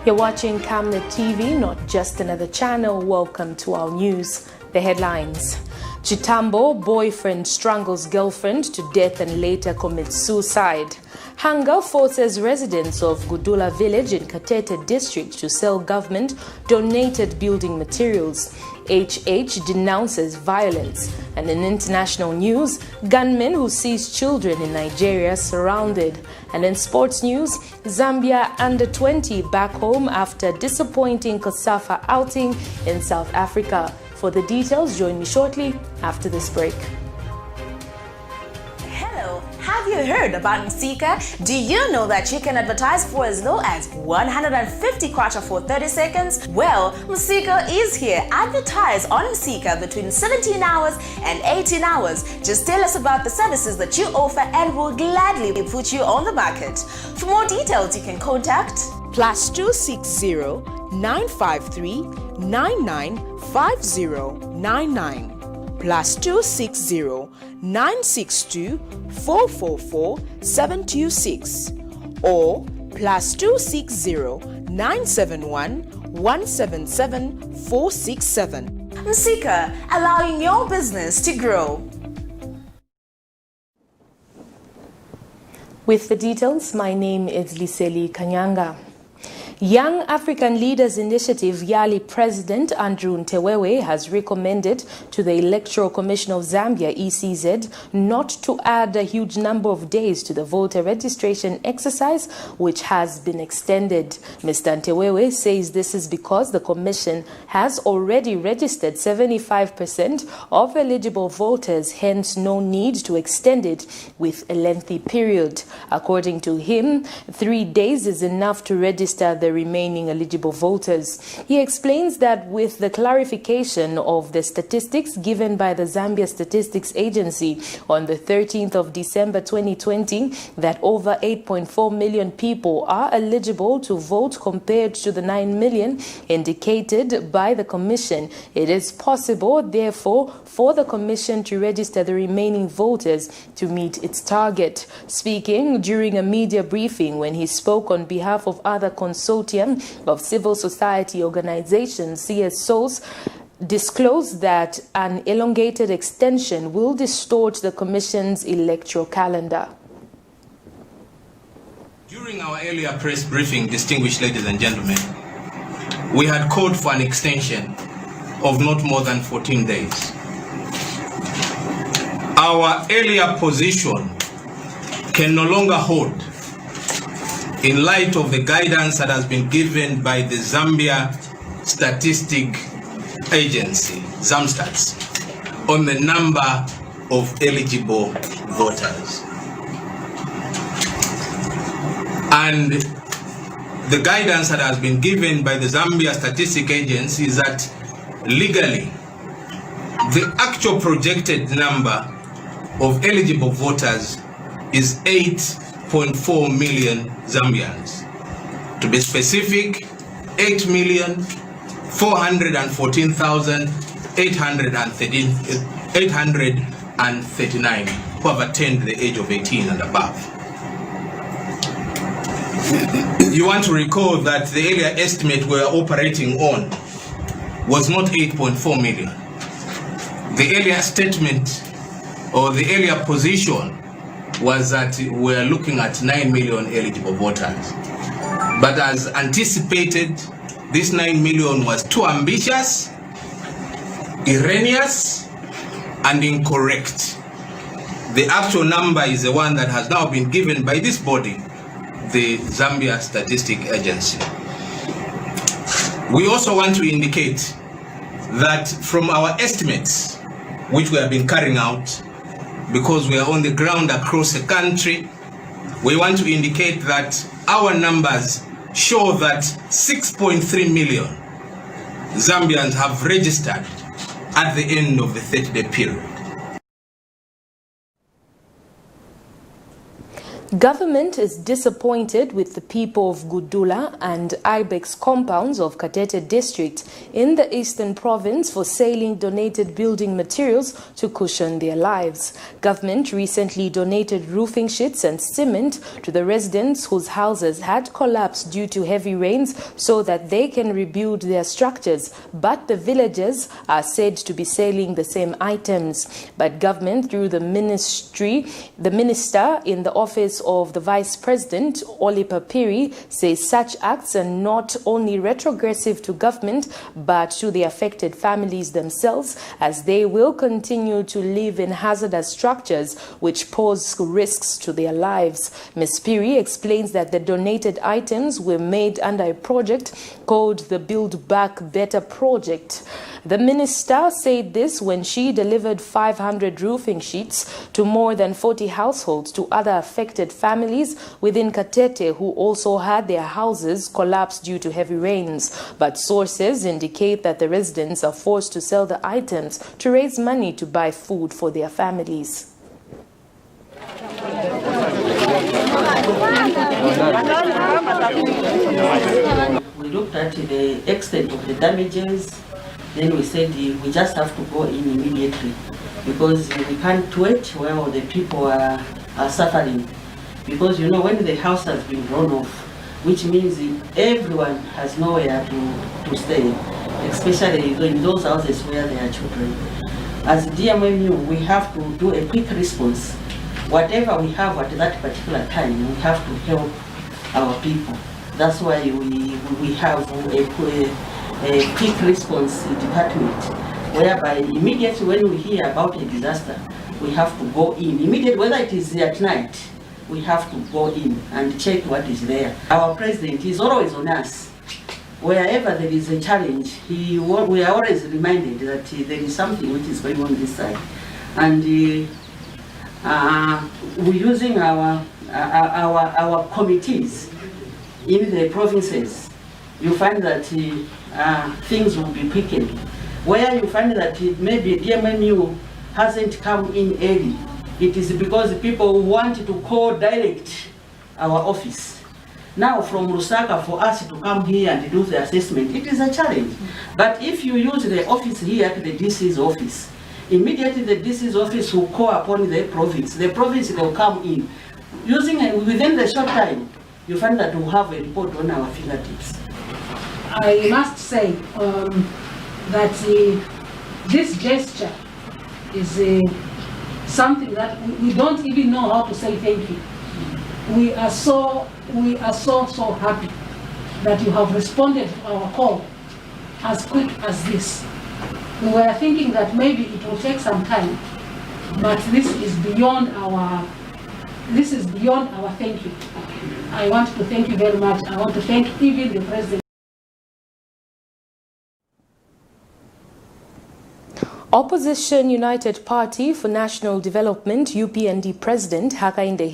You're watching Camnet TV, not just another channel. Welcome to our news. The headlines. CHITAMBO, boyfriend strangles girlfriend to death and later commits suicide. Hunger forces residents of Gudula village in Katete district to sell government donated building materials. HH denounces violence. And in international news, gunmen who seize children in Nigeria surrounded. And in sports news, Zambia under 20 back home after disappointing COSAFA outing in South Africa. For the details, join me shortly after this break. Hello, have you heard about Msika? Do you know that you can advertise for as low as 150 kwacha for 30 seconds? Well, Msika is here. Advertise on Msika between 17 hours and 18 hours. Just tell us about the services that you offer and we'll gladly put you on the market. For more details, you can contact +260 953 995099 +260 962 444 726 or +260 971 177 467. Msika, allowing your business to grow. With the details, my name is Liseli Kanyanga. Young African Leaders Initiative YALI President Andrew Ntewewe has recommended to the Electoral Commission of Zambia, ECZ, not to add a huge number of days to the voter registration exercise, which has been extended. Mr. Ntewewe says this is because the Commission has already registered 75% of eligible voters, hence no need to extend it with a lengthy period. According to him, 3 days is enough to register the remaining eligible voters. He explains that with the clarification of the statistics given by the Zambia Statistics Agency on the 13th of December 2020, that over 8.4 million people are eligible to vote compared to the 9 million indicated by the Commission, it is possible, therefore, for the Commission to register the remaining voters to meet its target. Speaking during a media briefing when he spoke on behalf of other consortium of civil society organizations, CSOs, disclosed that an elongated extension will distort the Commission's electoral calendar. During our earlier press briefing, distinguished ladies and gentlemen, we had called for an extension of not more than 14 days. Our earlier position can no longer hold in light of the guidance that has been given by the Zambia Statistic Agency, ZAMSTATS, on the number of eligible voters. And the guidance that has been given by the Zambia Statistic Agency is that legally, the actual projected number of eligible voters is 8.4 million Zambians. To be specific, 8,414,839 who have attained the age of 18 and above. You want to recall that the earlier estimate we are operating on was not 8.4 million. The earlier statement or the earlier position was that we're looking at 9 million eligible voters. But as anticipated, this 9 million was too ambitious, erroneous, and incorrect. The actual number is the one that has now been given by this body, the Zambia Statistic Agency. We also want to indicate that from our estimates, which we have been carrying out, because we are on the ground across the country, we want to indicate that our numbers show that 6.3 million Zambians have registered at the end of the 30-day period. Government is disappointed with the people of Gudula and Ibex compounds of Katete district in the eastern province for selling donated building materials to cushion their lives. Government recently donated roofing sheets and cement to the residents whose houses had collapsed due to heavy rains so that they can rebuild their structures, but the villagers are said to be selling the same items. But government, through the minister in the office of the Vice President, Olipa Piri, says such acts are not only retrogressive to government but to the affected families themselves, as they will continue to live in hazardous structures which pose risks to their lives. Ms. Piri explains that the donated items were made under a project called the Build Back Better project. The minister said this when she delivered 500 roofing sheets to more than 40 households to other affected families within Katete who also had their houses collapsed due to heavy rains. But sources indicate that the residents are forced to sell the items to raise money to buy food for their families. We looked at the extent of the damages. Then we said we just have to go in immediately because we can't wait while the people are suffering. Because you know, when the house has been blown off, which means everyone has nowhere to stay, especially in those houses where there are children. As DMMU, we have to do a quick response. Whatever we have at that particular time, we have to help our people. That's why we have a quick response department, whereby immediately when we hear about a disaster, we have to go in. Immediately, whether it is at night, we have to go in and check what is there. Our president is always on us. Wherever there is a challenge, we are always reminded that there is something which is going on this side. And we're using our committees in the provinces. You find that things will be quickened. Where you find that maybe DMMU hasn't come in early, it is because people want to call direct our office. Now from Lusaka, for us to come here and do the assessment, it is a challenge. But if you use the office here at the DC's office, immediately the DC's office will call upon the province will come in. Using it within the short time, you find that we'll have a report on our fingertips. I must say that this gesture is something that we don't even know how to say thank you. We are so happy that you have responded to our call as quick as this. We were thinking that maybe it will take some time, but this is beyond our thank you. I want to thank you very much. I want to thank even the President. Opposition United Party for National Development UPND President Hakainde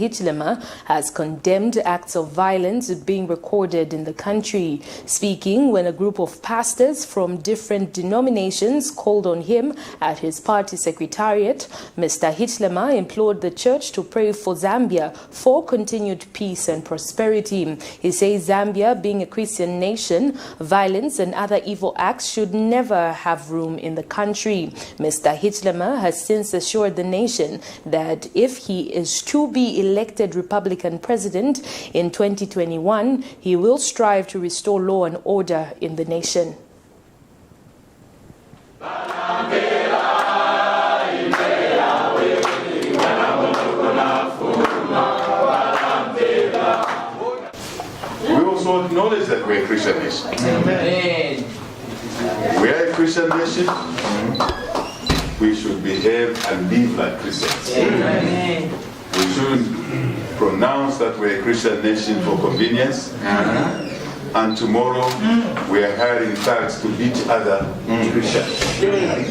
has condemned acts of violence being recorded in the country. Speaking when a group of pastors from different denominations called on him at his party secretariat, Mr. Hichilema implored the church to pray for Zambia for continued peace and prosperity. He says Zambia, being a Christian nation, violence and other evil acts should never have room in the country. Mr. Hichilema has since assured the nation that if he is to be elected Republican president in 2021, he will strive to restore law and order in the nation. We also acknowledge that we're a Christian nation. Amen. We are a Christian nation. We should behave and live like Christians. Amen. We shouldn't pronounce that we're a Christian nation for convenience. And tomorrow we are hiring thugs to beat other Christians in a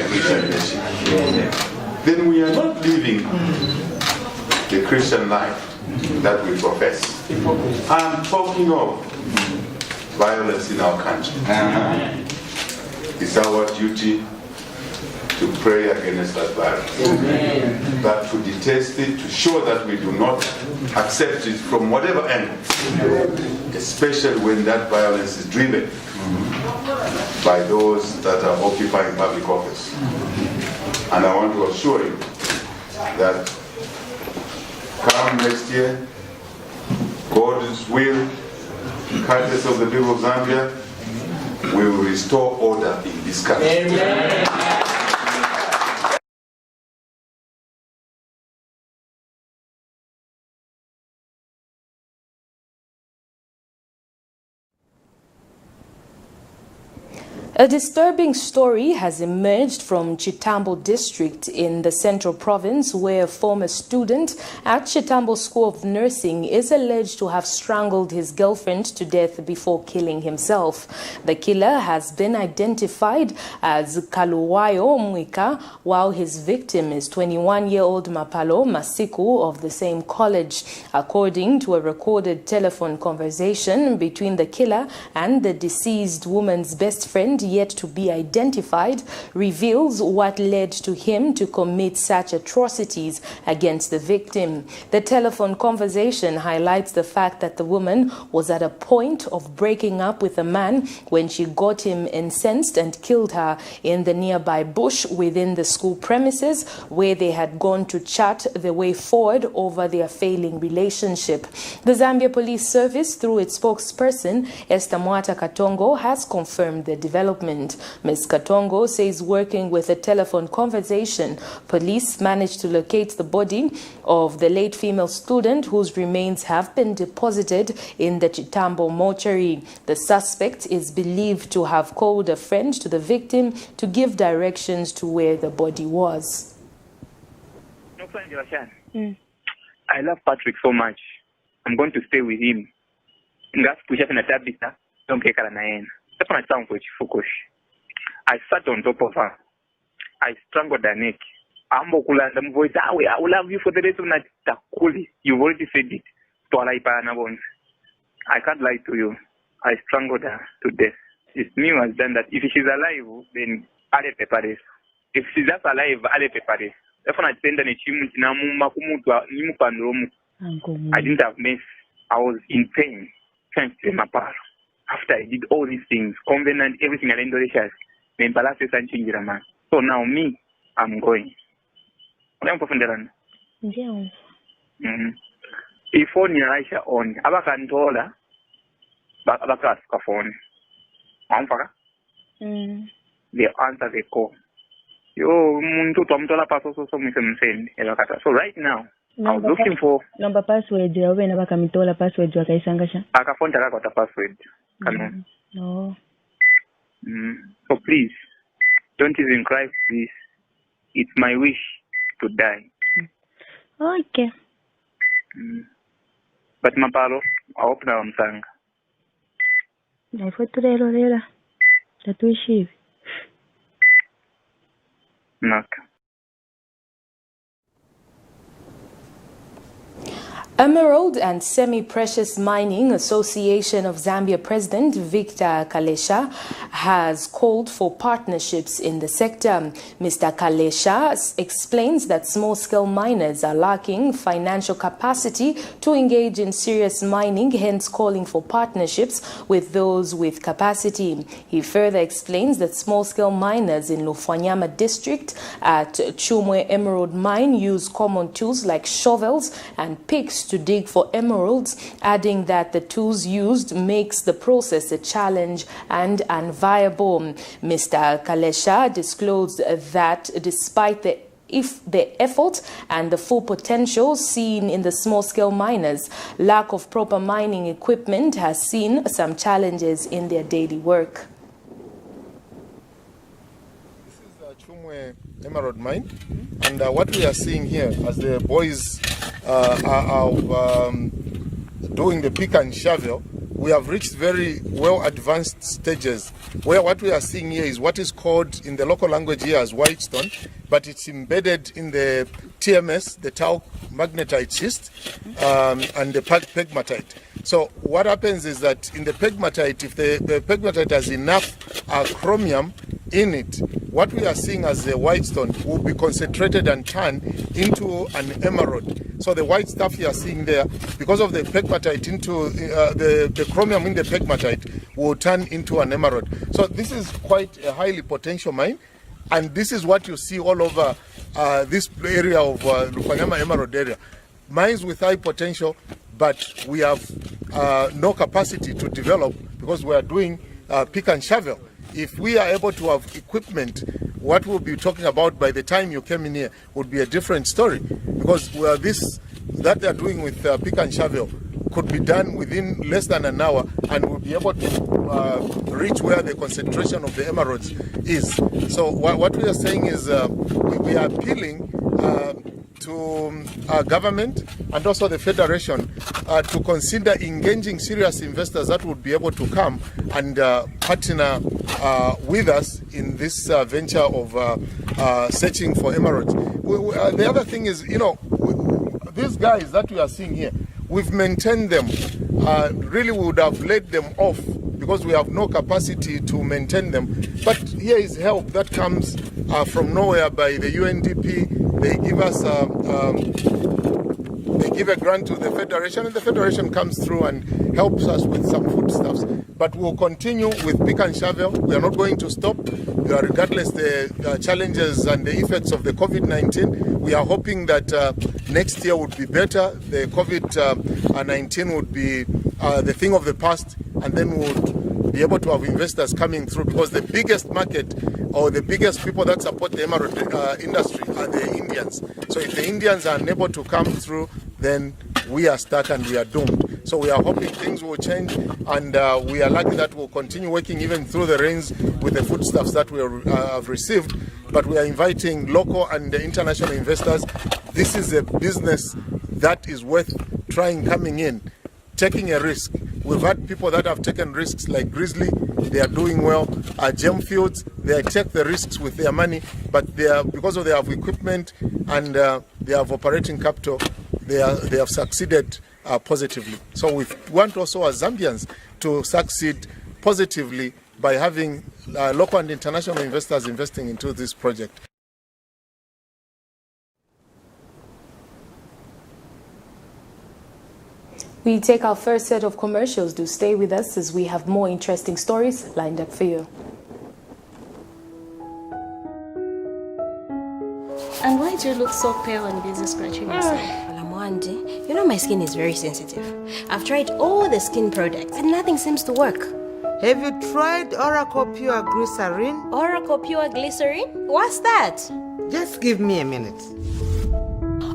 Christian nation. Then we are not living the Christian life that we profess. I'm talking of violence in our country. It's our duty to pray against that violence, but to test it to show that we do not accept it from whatever angle, especially when that violence is driven by those that are occupying public office. And I want to assure you that come next year, God's will, courtesy of the people of Zambia, we will restore order in this country. Amen. A disturbing story has emerged from CHITAMBO district in the central province, where a former student at CHITAMBO School of Nursing is alleged to have strangled his girlfriend to death before killing himself. The killer has been identified as Kaluwayo Mwika, while his victim is 21-year-old Mapalo Masiku of the same college. According to a recorded telephone conversation between the killer and the deceased woman's best friend, yet to be identified, reveals what led to him to commit such atrocities against the victim. The telephone conversation highlights the fact that the woman was at a point of breaking up with a man when she got him incensed and killed her in the nearby bush within the school premises, where they had gone to chart the way forward over their failing relationship. The Zambia Police Service, through its spokesperson Esther Mwata Katongo, has confirmed the development. Ms. Katongo says working with a telephone conversation, police managed to locate the body of the late female student, whose remains have been deposited in the CHITAMBO mortuary. The suspect is believed to have called a friend to the victim to give directions to where the body was. I love Patrick so much. I'm going to stay with him. I sat on top of her. I strangled her neck. I will love you for the rest of the night. You've already said it. I can't lie to you. I strangled her to death. It's me who has done that. If she's alive, then I'll prepare this. If she's just alive, I'll prepare this. I didn't have mess. I was in pain. Thanks to my power. After I did all these things, covenant, everything I ended, so now me, I'm going. If phone Aisha on, Abakantola, Abakas phone. They answer the call. So right now, I was looking for number password. You have never come to password. You I phone got a password. No. So please, don't even cry, please. It's my wish to die. Okay. But Mapalo, I hope now I'm sang. I thought today, Lorela. That we shiv. Knock. Emerald and Semiprecious Mining Association of Zambia President Victor Kalesha has called for partnerships in the sector. Mr. Kalesha explains that small-scale miners are lacking financial capacity to engage in serious mining, hence calling for partnerships with those with capacity. He further explains that small-scale miners in Lufwanyama district at Chumwe Emerald Mine use common tools like shovels and picks to dig for emeralds, adding that the tools used makes the process a challenge and unviable. Mr. Kalesha disclosed that despite the effort and the full potential seen in the small-scale miners, lack of proper mining equipment has seen some challenges in their daily work. Emerald mine, and what we are seeing here as the boys are doing the pick and shovel, we have reached very well advanced stages where what we are seeing here is what is called in the local language here as whitestone, but it's embedded in the TMS, the tau magnetite schist, and the pegmatite. So what happens is that in the pegmatite, if the pegmatite has enough chromium in it, what we are seeing as the white stone will be concentrated and turned into an emerald. So the white stuff you are seeing there, because of the pegmatite into the chromium in the pegmatite, will turn into an emerald. So this is quite a highly potential mine, and this is what you see all over this area of Lukanyama Emerald area. Mines with high potential, but we have no capacity to develop because we are doing pick and shovel. If we are able to have equipment, what we'll be talking about by the time you came in here would be a different story, because this that they're doing with pick and shovel could be done within less than an hour, and we'll be able to reach where the concentration of the emeralds is. So what we are saying is we are appealing to our government and also the Federation to consider engaging serious investors that would be able to come and partner with us in this venture of searching for emeralds. The other thing is, these guys that we are seeing here, we've maintained them. Really would have let them off because we have no capacity to maintain them. But here is help that comes from nowhere by the UNDP. They give us, they give a grant to the Federation, and the Federation comes through and helps us with some foodstuffs. But we'll continue with pick and shovel. We are not going to stop, regardless the challenges and the effects of the COVID-19. We are hoping that next year would be better. The COVID-19 would be the thing of the past, and then we'll be able to have investors coming through, because the biggest market or the biggest people that support the emerald industry are the Indians. So if the Indians are unable to come through, then we are stuck and we are doomed. So we are hoping things will change, and we are lucky that we'll continue working even through the rains with the foodstuffs that we have received. But we are inviting local and international investors. This is a business that is worth trying, coming in, taking a risk. We've had people that have taken risks like Grizzly. They are doing well. Gem Fields, they take the risks with their money, but they are, because of they have equipment and they have operating capital, they have succeeded positively. So we want also as Zambians to succeed positively by having local and international investors investing into this project. We take our first set of commercials. Do stay with us as we have more interesting stories lined up for you. And why do you look so pale and busy scratching yourself? Alamwandi, you know my skin is very sensitive. I've tried all the skin products and nothing seems to work. Have you tried Oracle Pure Glycerin? Oracle Pure Glycerin? What's that? Just give me a minute.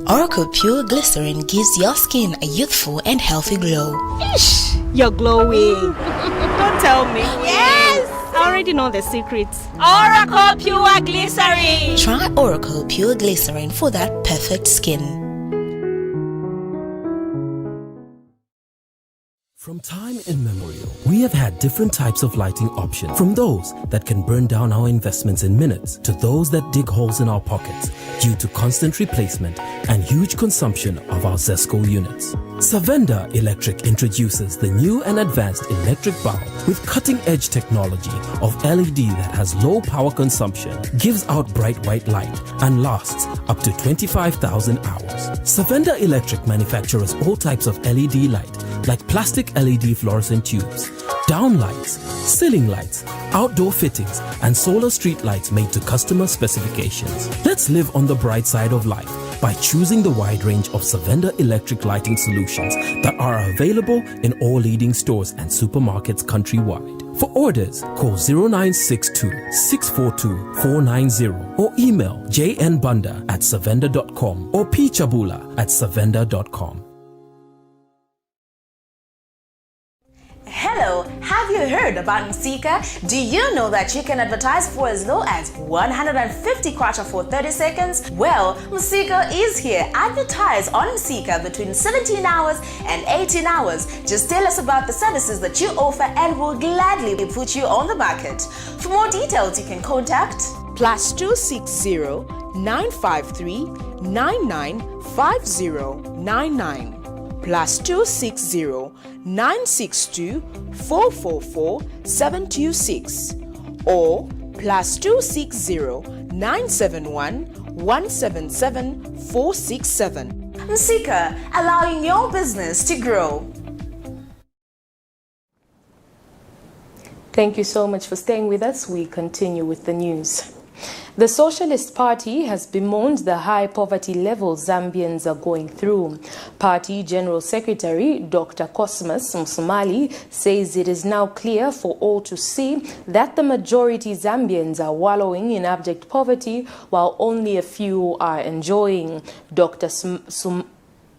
Oracle Pure Glycerin gives your skin a youthful and healthy glow. Ish, you're glowing. Don't tell me. Yes! I already know the secrets. Oracle Pure Glycerin! Try Oracle Pure Glycerin for that perfect skin. From time immemorial, we have had different types of lighting options, from those that can burn down our investments in minutes to those that dig holes in our pockets due to constant replacement and huge consumption of our Zesco units. Savenda Electric introduces the new and advanced electric bulb with cutting-edge technology of LED that has low power consumption, gives out bright white light, and lasts up to 25,000 hours. Savenda Electric manufactures all types of LED light, like plastic LED fluorescent tubes, down lights, ceiling lights, outdoor fittings, and solar street lights made to customer specifications. Let's live on the bright side of life by choosing the wide range of Savenda electric lighting solutions that are available in all leading stores and supermarkets countrywide. For orders, call 0962 642 490 or email jnbunda@savenda.com or pchabula@savenda.com. Hello, have you heard about Msika? Do you know that you can advertise for as low as 150 kwacha for 30 seconds? Well, Msika is here. Advertise on Msika between 17 hours and 18 hours. Just tell us about the services that you offer and we'll gladly put you on the market. For more details, you can contact +260 953 995099. +260 962 444 726 or +260 971 177 467. Msika, allowing your business to grow. Thank you so much for staying with us. We continue with the news. The Socialist Party has bemoaned the high poverty levels Zambians are going through. Party General Secretary Dr. Cosmas Musumali says it is now clear for all to see that the majority Zambians are wallowing in abject poverty while only a few are enjoying. Dr.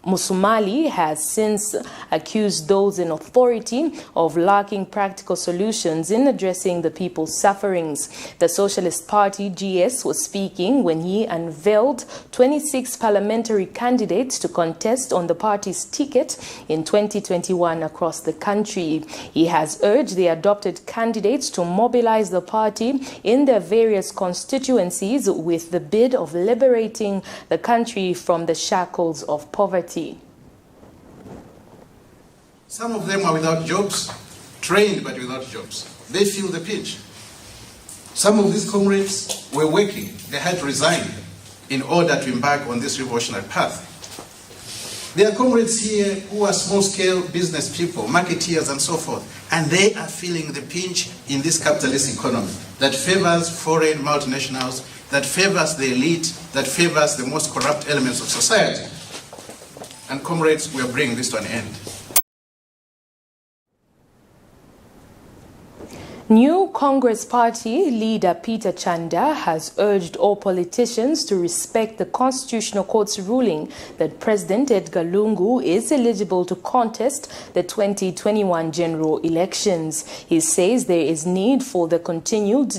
Musumali has since accused those in authority of lacking practical solutions in addressing the people's sufferings. The Socialist Party GS was speaking when he unveiled 26 parliamentary candidates to contest on the party's ticket in 2021 across the country. He has urged the adopted candidates to mobilize the party in their various constituencies with the bid of liberating the country from the shackles of poverty. Some of them are without jobs, trained but without jobs. They feel the pinch. Some of these comrades were working. They had to resign in order to embark on this revolutionary path. There are comrades here who are small-scale business people, marketeers and so forth, and they are feeling the pinch in this capitalist economy that favors foreign multinationals, that favors the elite, that favors the most corrupt elements of society. And comrades, we are bringing this to an end. New Congress Party leader Peter Chanda has urged all politicians to respect the Constitutional Court's ruling that President Edgar Lungu is eligible to contest the 2021 general elections. He says there is no need for the continued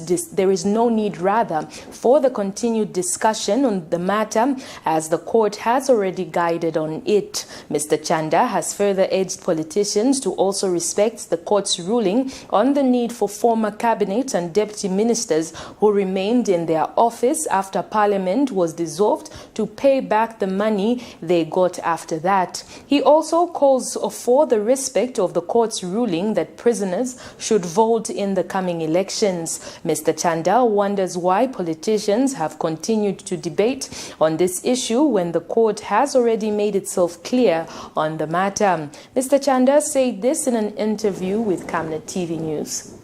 discussion on the matter, as the court has already guided on it. Mr. Chanda has further urged politicians to also respect the court's ruling on the need for former cabinet and deputy ministers who remained in their office after parliament was dissolved to pay back the money they got after that. He also calls for the respect of the court's ruling that prisoners should vote in the coming elections. Mr. Chanda wonders why politicians have continued to debate on this issue when the court has already made itself clear on the matter. Mr. Chanda said this in an interview with Camnet TV News.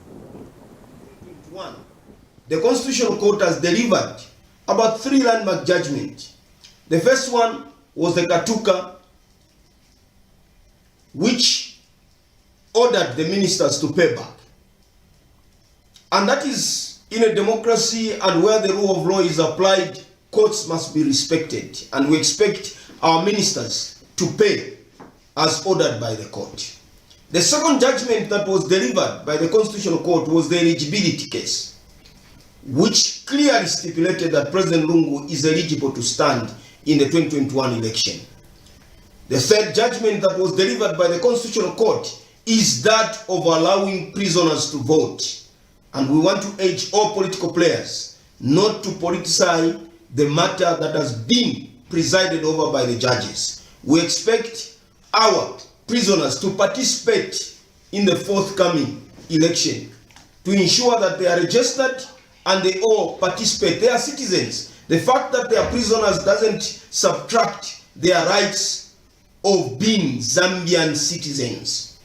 The Constitutional Court has delivered about 3 landmark judgments. The first one was the Katuka, which ordered the ministers to pay back. And that is, in a democracy and where the rule of law is applied, courts must be respected. And we expect our ministers to pay as ordered by the court. The second judgment that was delivered by the Constitutional Court was the eligibility case, which clearly stipulated that President Lungu is eligible to stand in the 2021 election. The third judgment that was delivered by the Constitutional Court is that of allowing prisoners to vote. And we want to urge all political players not to politicize the matter that has been presided over by the judges. We expect our prisoners to participate in the forthcoming election to ensure that they are registered and they all participate. They are citizens. The fact that they are prisoners doesn't subtract their rights of being Zambian citizens.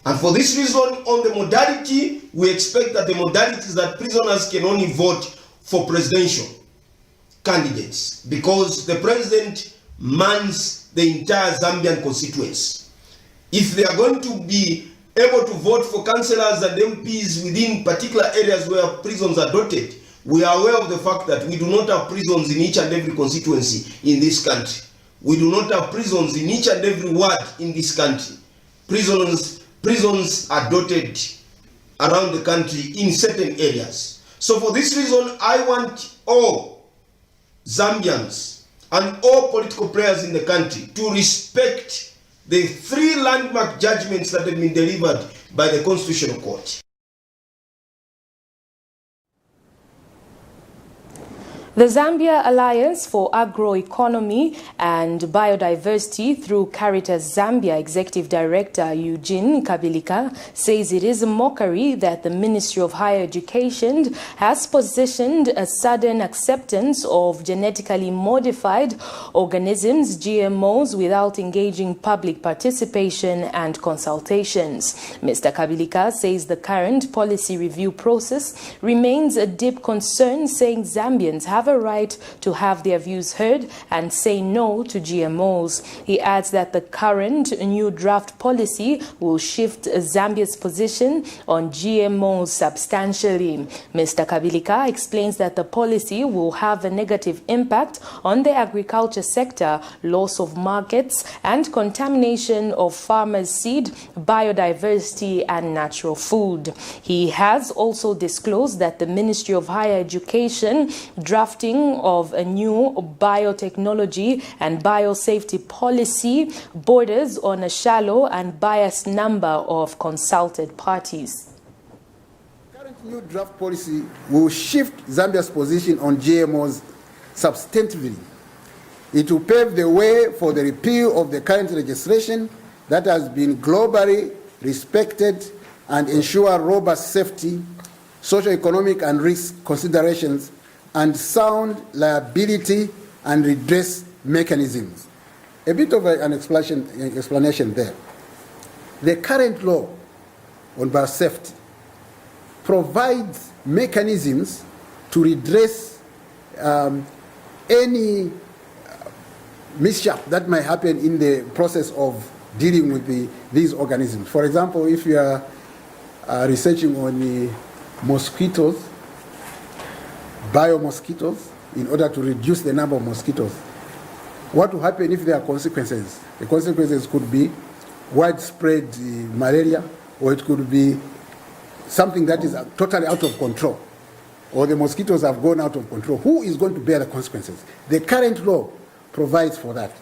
And for this reason, on the modality, we expect that the modality is that prisoners can only vote for presidential candidates because the president mans the entire Zambian constituency. If they are going to be able to vote for councillors and MPs within particular areas where prisons are dotted, we are aware of the fact that we do not have prisons in each and every constituency in this country. We do not have prisons in each and every ward in this country. Prisons are dotted around the country in certain areas. So for this reason, I want all Zambians and all political players in the country to respect the 3 landmark judgments that have been delivered by the Constitutional Court. The Zambia Alliance for Agroeconomy and Biodiversity through Caritas Zambia Executive Director Eugene Kabilika says it is a mockery that the Ministry of Higher Education has positioned a sudden acceptance of genetically modified organisms, GMOs, without engaging public participation and consultations. Mr. Kabilika says the current policy review process remains a deep concern, saying Zambians have a right to have their views heard and say no to GMOs. He adds that the current new draft policy will shift Zambia's position on GMOs substantially. Mr. Kabilika explains that the policy will have a negative impact on the agriculture sector, loss of markets, and contamination of farmers' seed, biodiversity, and natural food. He has also disclosed that the Ministry of Higher Education drafting of a new biotechnology and biosafety policy borders on a shallow and biased number of consulted parties. The current new draft policy will shift Zambia's position on GMOs substantively. It will pave the way for the repeal of the current legislation that has been globally respected and ensure robust safety, socio-economic and risk considerations, and sound liability and redress mechanisms. A bit of an explanation there. The current law on biosafety provides mechanisms to redress any mishap that might happen in the process of dealing with these organisms. For example, if you are researching on the mosquitoes, biomosquitoes, in order to reduce the number of mosquitoes, what will happen if there are consequences? The consequences could be widespread malaria, or it could be something that is totally out of control, or the mosquitoes have gone out of control. Who is going to bear the consequences? The current law provides for that.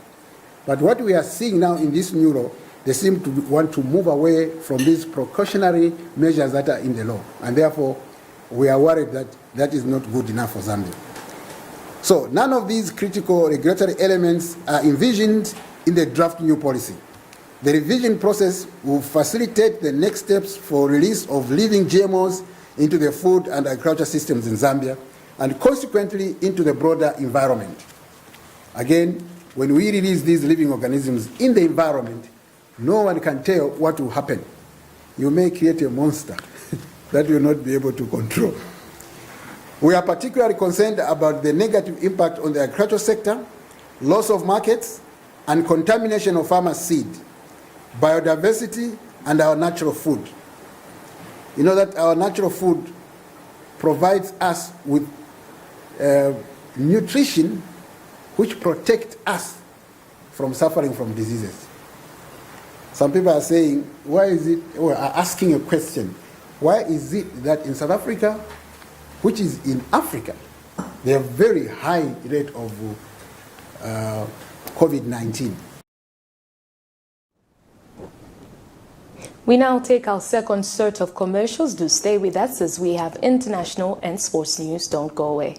But what we are seeing now in this new law, they seem to want to move away from these precautionary measures that are in the law. And therefore, we are worried that that is not good enough for Zambia. So none of these critical regulatory elements are envisioned in the draft new policy. The revision process will facilitate the next steps for release of living GMOs into the food and agriculture systems in Zambia, and consequently into the broader environment. Again, when we release these living organisms in the environment, no one can tell what will happen. You may create a monster that you will not be able to control. We are particularly concerned about the negative impact on the agricultural sector, loss of markets, and contamination of farmers' seed, biodiversity, and our natural food. You know that our natural food provides us with nutrition which protect us from suffering from diseases. Some people are saying, why is it, or are asking a question, why is it that in South Africa, which is in Africa, they have very high rate of COVID-19? We now take our second set of commercials. Do stay with us as we have international and sports news. Don't go away.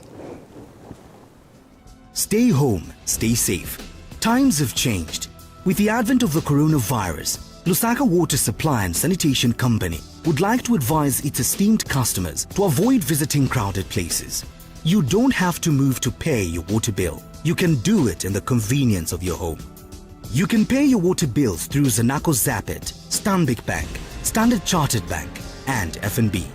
Stay home, stay safe. Times have changed. With the advent of the coronavirus, Lusaka Water Supply and Sanitation Company would like to advise its esteemed customers to avoid visiting crowded places. You don't have to move to pay your water bill. You can do it in the convenience of your home. You can pay your water bills through Zanaco Zapit, Stanbic Bank, Standard Chartered Bank, and FNB.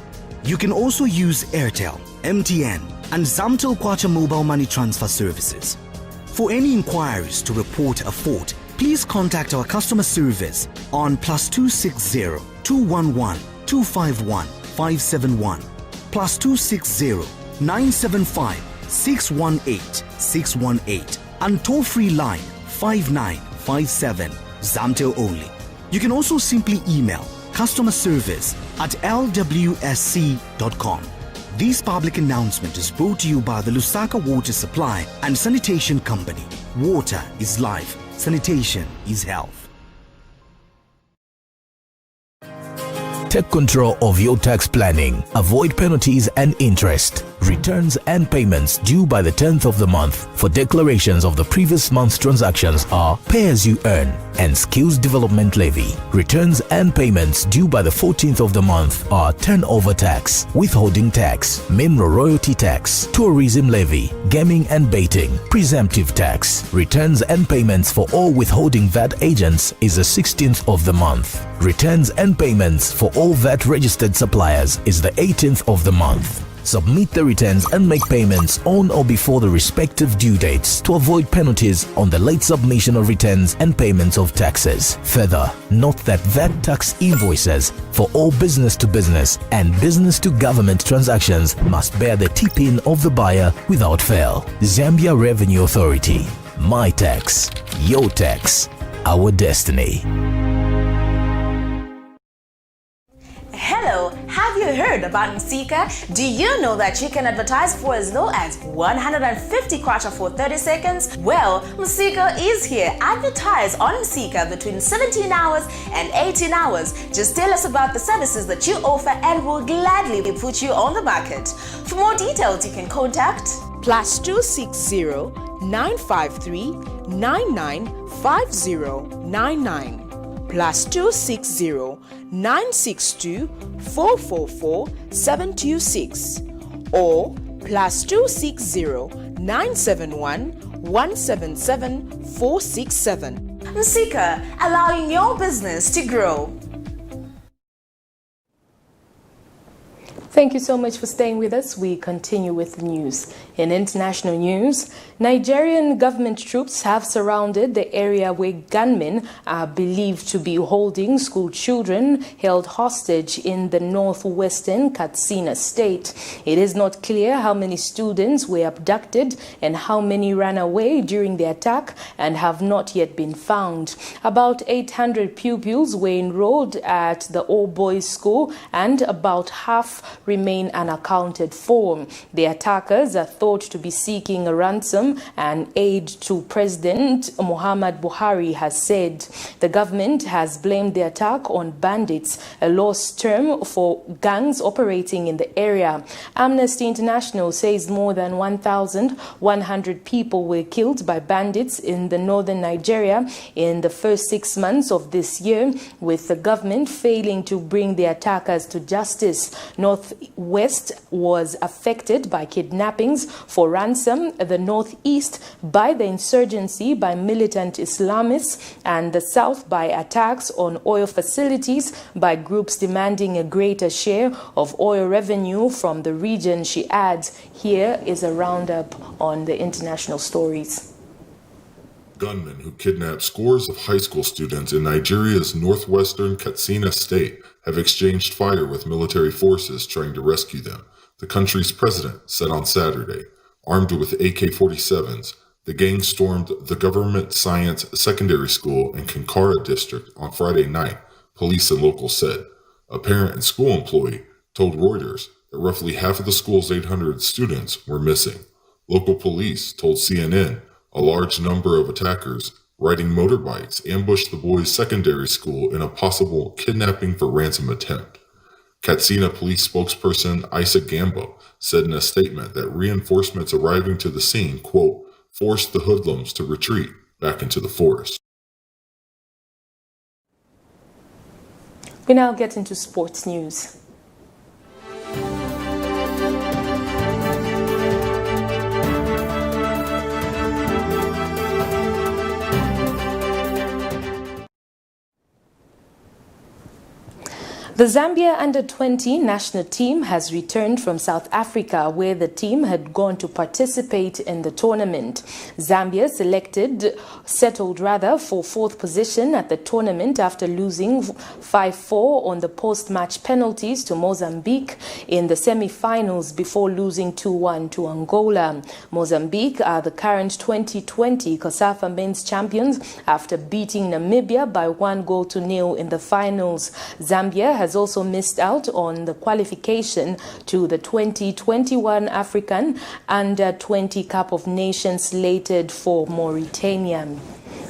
You can also use Airtel, MTN, and Zamtel Kwacha mobile money transfer services. For any inquiries to report a fault, please contact our customer service on +260 211 251 571, +260 975 618 618, and toll-free line 5957, Zamtel only. You can also simply email customerservice@lwsc.com. This public announcement is brought to you by the Lusaka Water Supply and Sanitation Company. Water is life. Sanitation is health. Take control of your tax planning. Avoid penalties and interest. Returns and payments due by the 10th of the month for declarations of the previous month's transactions are pay as you earn and skills development levy. Returns and payments due by the 14th of the month are turnover tax, withholding tax, mineral royalty tax, tourism levy, gaming and baiting, presumptive tax. Returns and payments for all withholding VAT agents is the 16th of the month. Returns and payments for all VAT registered suppliers is the 18th of the month. Submit the returns and make payments on or before the respective due dates to avoid penalties on the late submission of returns and payments of taxes. Further, note that VAT tax invoices for all business-to-business and business-to-government transactions must bear the tip-in of the buyer without fail. Zambia Revenue Authority. My tax, your tax, our destiny. Hello, have you heard about Msika? Do you know that you can advertise for as low as 150 kwacha for 30 seconds? Well, Msika is here. Advertise on Msika between 17 hours and 18 hours. Just tell us about the services that you offer and we'll gladly put you on the market. For more details, you can contact +260 953 995099 +260 962 444 726 or +260 971 177 467. Msika, allowing your business to grow. Thank you so much for staying with us. We continue with the news. In international news, Nigerian government troops have surrounded the area where gunmen are believed to be holding school children held hostage in the northwestern Katsina state. It is not clear how many students were abducted and how many ran away during the attack and have not yet been found. About 800 pupils were enrolled at the all-boys school and about half remain unaccounted for. The attackers are thought to be seeking a ransom and aid to President Muhammad Buhari has said. The government has blamed the attack on bandits, a lost term for gangs operating in the area. Amnesty International says more than 1,100 people were killed by bandits in the northern Nigeria in the first 6 months of this year, with the government failing to bring the attackers to justice. Northwest was affected by kidnappings for ransom, the northeast by the insurgency by militant Islamists, and the south by attacks on oil facilities by groups demanding a greater share of oil revenue from the region, she adds. Here is a roundup on the international stories. Gunmen who kidnapped scores of high school students in Nigeria's northwestern Katsina state have exchanged fire with military forces trying to rescue them, the country's president said on Saturday. Armed with AK-47s, the gang stormed the Government Science Secondary School in Kankara district on Friday night, police and locals said. A parent and school employee told Reuters that roughly half of the school's 800 students were missing. Local police told CNN a large number of attackers riding motorbikes ambushed the boys' secondary school in a possible kidnapping for ransom attempt. Katsina police spokesperson Isa Gambo said in a statement that reinforcements arriving to the scene, quote, forced the hoodlums to retreat back into the forest. We now get into sports news. The Zambia Under-20 national team has returned from South Africa, where the team had gone to participate in the tournament. Zambia settled for fourth position at the tournament after losing 5-4 on the post-match penalties to Mozambique in the semi-finals before losing 2-1 to Angola. Mozambique are the current 2020 COSAFA men's champions after beating Namibia by 1-0 in the finals. Zambia has also missed out on the qualification to the 2021 African Under-20 Cup of Nations slated for Mauritania.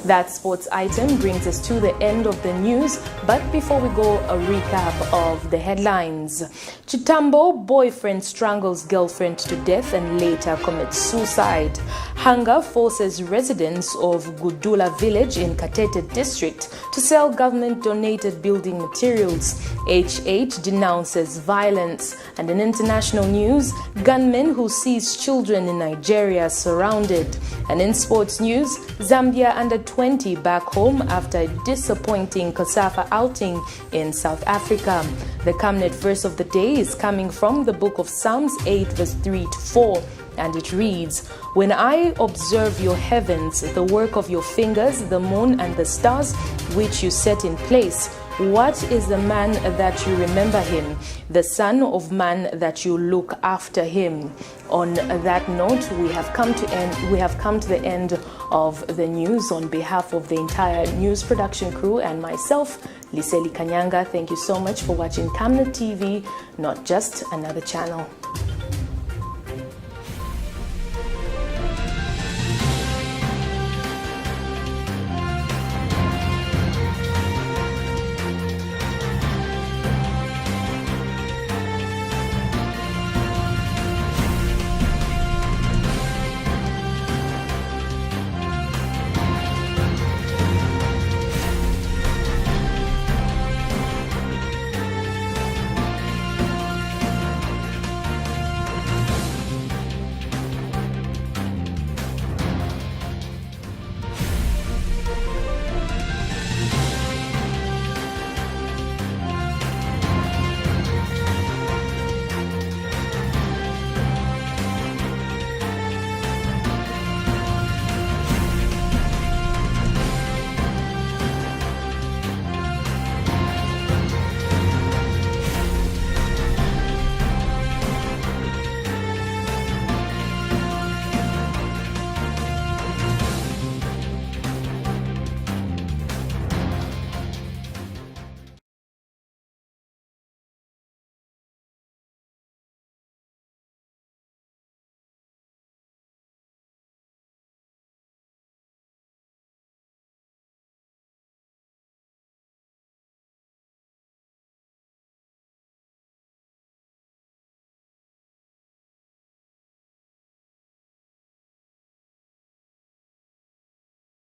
That sports item brings us to the end of the news, but before we go, a recap of the headlines. CHITAMBO, boyfriend strangles girlfriend to death and later commits suicide. Hunger forces residents of Gudula village in Katete district to sell government-donated building materials. HH denounces violence. And in international news, gunmen who seize children in Nigeria surrounded. And in sports news, Zambia under-20 back home after a disappointing COSAFA outing in South Africa. The Camnet verse of the day is coming from the book of Psalms 8 verse 3 to 4. And it reads, "When I observe your heavens, the work of your fingers, the moon and the stars, which you set in place, what is the man that you remember him, the son of man that you look after him?" On that note, we have come to the end of the news. On behalf of the entire news production crew and myself, Liseli Kanyanga, thank you so much for watching Camnet TV, not just another channel.